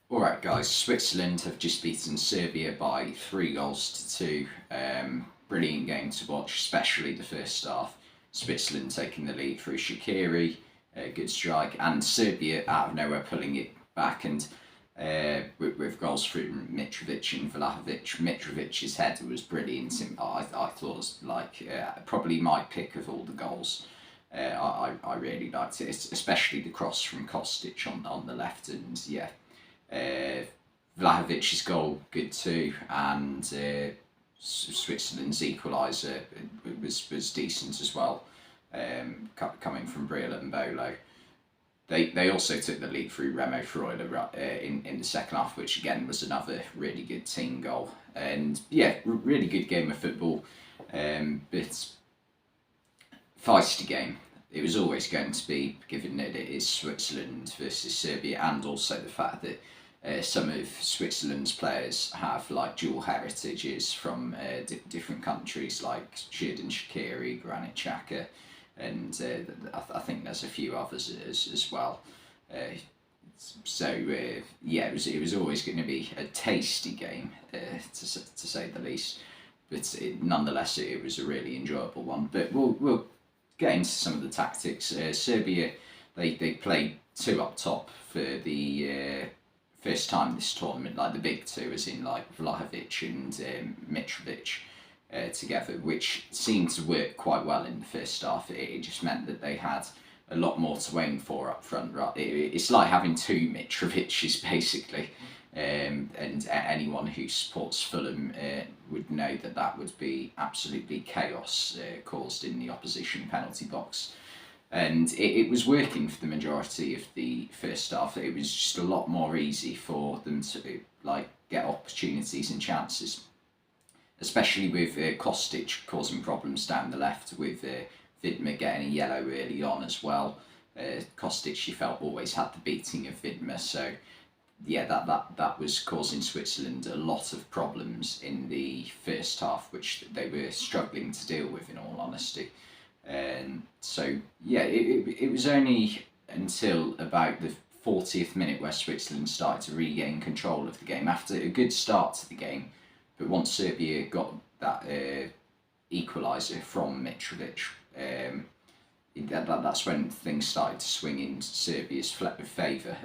Alright guys, Switzerland have just beaten Serbia by 3 goals to 2. Brilliant game to watch, especially the first half. Switzerland taking the lead through Shaqiri, a good strike, and Serbia out of nowhere pulling it back, and with goals from Mitrovic and Vlahovic. Mitrovic's header was brilliant. I thought it was probably my pick of all the goals. I really liked it, especially the cross from Kostic on the left, and yeah, uh, Vlahovic's goal good too, and Switzerland's equaliser was decent as well, coming from Brill and Bolo. They also took the lead through Remo Freuler in the second half, which again was another really good team goal. And yeah, really good game of football, but feisty game. It was always going to be, given that it is Switzerland versus Serbia, and also the fact that some of Switzerland's players have like dual heritages from different countries, like Xherdan Shaqiri, Granit Xhaka, and I think there's a few others as well. Yeah, it was always going to be a tasty game, to say the least. But nonetheless, it was a really enjoyable one. But we'll get into some of the tactics. Serbia, they played two up top for the first time this tournament, like the big two, as in like Vlahovic and Mitrovic together, which seemed to work quite well in the first half. It just meant that they had a lot more to aim for up front. Right, it's like having two Mitrovics basically. And anyone who supports Fulham would know that that would be absolutely chaos caused in the opposition penalty box. And it was working for the majority of the first half. It was just a lot more easy for them to like get opportunities and chances, especially with Kostic causing problems down the left, with Vidma getting a yellow early on as well. Kostic, you felt, always had the beating of Vidma, so yeah, that was causing Switzerland a lot of problems in the first half, which they were struggling to deal with, in all honesty. And so yeah, it was only until about the 40th minute where Switzerland started to regain control of the game after a good start to the game. But once Serbia got that equaliser from Mitrovic, that's when things started to swing in Serbia's favour.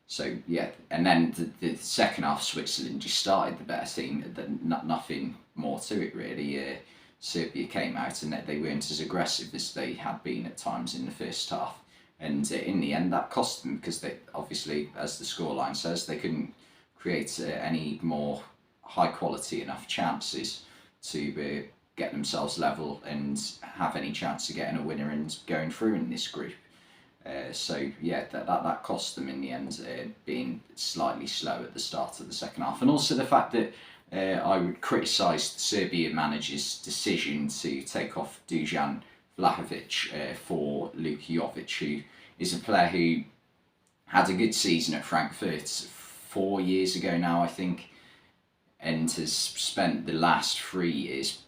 So yeah, and then the second half, Switzerland just started the better team. Nothing more to it really. Serbia came out and they weren't as aggressive as they had been at times in the first half, and in the end that cost them, because they obviously, as the scoreline says, they couldn't create any more high quality enough chances to get themselves level and have any chance of getting a winner and going through in this group. So yeah, that cost them in the end, being slightly slow at the start of the second half, and also the fact that I would criticise the Serbia manager's decision to take off Dujan Vlahovic for Luka Jovic, who is a player who had a good season at Frankfurt 4 years ago now, I think, and has spent the last 3 years,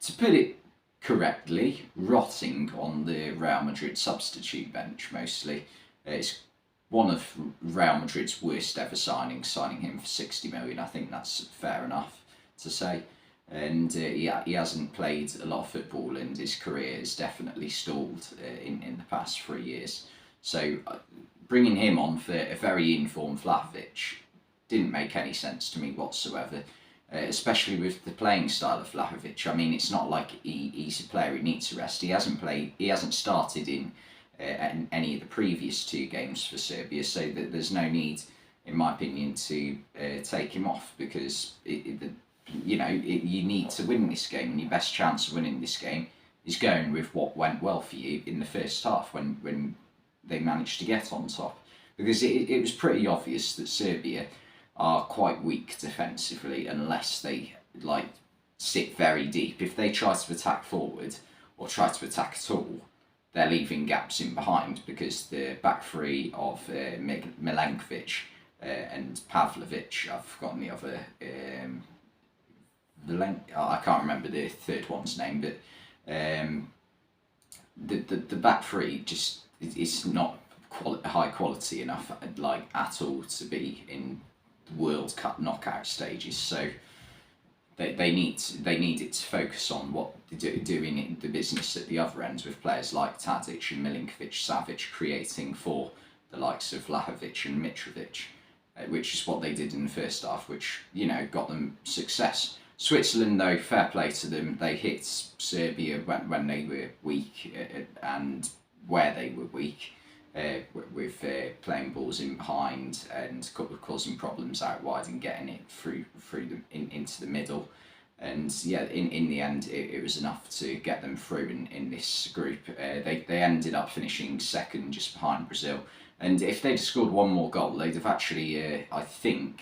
to put it correctly, rotting on the Real Madrid substitute bench mostly. It's one of Real Madrid's worst ever signings, signing him for 60 million. I think that's fair enough to say. And he hasn't played a lot of football, and his career has definitely stalled in the past 3 years. So bringing him on for a very informed Vlahovic didn't make any sense to me whatsoever. Especially with the playing style of Vlahovic. I mean, it's not like he's a player who needs a rest. He hasn't started in any of the previous 2 games for Serbia, so there's no need, in my opinion, to take him off, because you need to win this game, and your best chance of winning this game is going with what went well for you in the first half, when they managed to get on top, because it was pretty obvious that Serbia are quite weak defensively unless they like sit very deep. If they try to attack forward or try to attack at all, they're leaving gaps in behind, because the back three of Milenkovic and Pavlovic, I've forgotten the other, I can't remember the third one's name, but the back three just, it's not high quality enough, like at all, to be in the World Cup knockout stages. So they need it to focus on what they're doing in the business at the other end, with players like Tadic and Milinkovic Savic creating for the likes of Vlahovic and Mitrovic, which is what they did in the first half, which, you know, got them success. Switzerland, though, fair play to them. They hit Serbia when they were weak, and where they were weak, with playing balls in behind and causing problems out wide and getting it through them into the middle. And yeah, in the end, it was enough to get them through in this group. They ended up finishing second, just behind Brazil. And if they'd scored one more goal, they'd have actually, I think,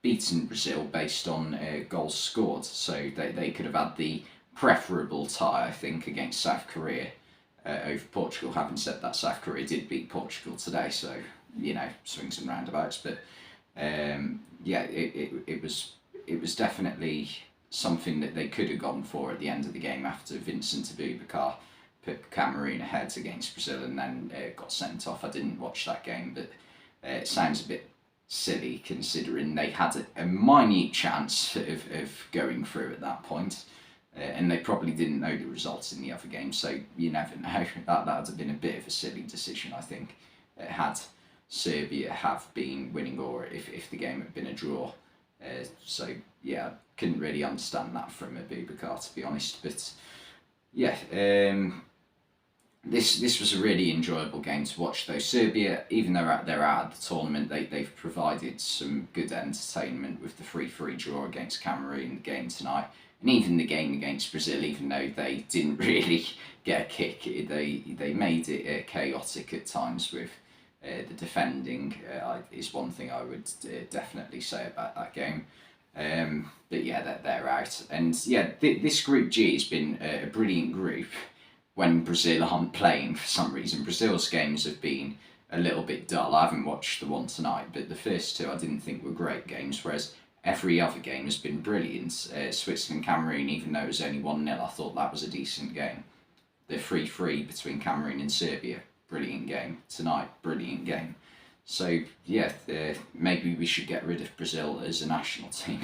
beaten Brazil based on goals scored. So they could have had the preferable tie, I think, against South Korea over Portugal. Having said that, South Korea did beat Portugal today, so, you know, swings and roundabouts. But yeah, it was definitely something that they could have gone for at the end of the game, after Vincent Aboubakar put Cameroon ahead against Brazil and then got sent off. I didn't watch that game, but it sounds a bit silly considering they had a minute chance of going through at that point. And they probably didn't know the results in the other game, so you never know. That would have been a bit of a silly decision, I think, had Serbia have been winning, or if the game had been a draw. So yeah, couldn't really understand that from Aboubakar, to be honest. But yeah, this was a really enjoyable game to watch, though. Serbia, even though they're out of the tournament, they've provided some good entertainment with the 3-3 draw against Cameroon, the game tonight. And even the game against Brazil, even though they didn't really get a kick, they made it chaotic at times with the defending. Is one thing I would definitely say about that game. But yeah, they're out. And yeah, this Group G has been a brilliant group when Brazil aren't playing for some reason. Brazil's games have been a little bit dull. I haven't watched the one tonight, but the first two I didn't think were great games, whereas every other game has been brilliant. Switzerland-Cameroon, even though it was only 1-0, I thought that was a decent game. The 3-3 between Cameroon and Serbia, brilliant game. Tonight, brilliant game. So yeah, maybe we should get rid of Brazil as a national team.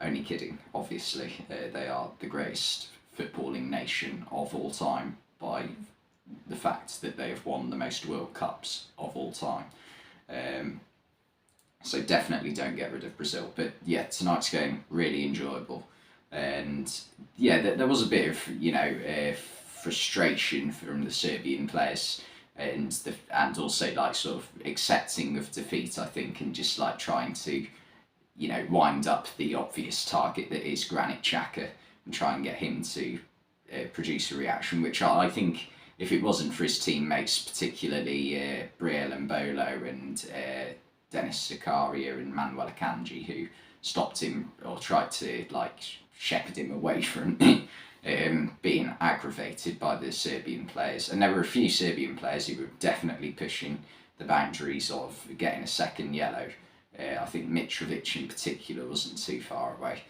Only kidding, obviously. They are the greatest footballing nation of all time by the fact that they have won the most World Cups of all time. So definitely don't get rid of Brazil. But yeah, tonight's game, really enjoyable. And yeah, there was a bit of, you know, frustration from the Serbian players, and also like sort of accepting of defeat, I think, and just like trying to, you know, wind up the obvious target that is Granit Xhaka and try and get him to produce a reaction, which I think, if it wasn't for his teammates, particularly Brielle Mbolo and Dennis Zakaria and Manuel Akanji, who stopped him or tried to like shepherd him away from being aggravated by the Serbian players. And there were a few Serbian players who were definitely pushing the boundaries of getting a second yellow. I think Mitrovic in particular wasn't too far away.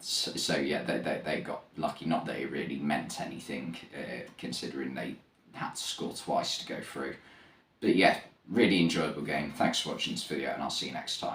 So yeah, they got lucky. Not that it really meant anything, considering they had to score twice to go through. But yeah, really enjoyable game. Thanks for watching this video, and I'll see you next time.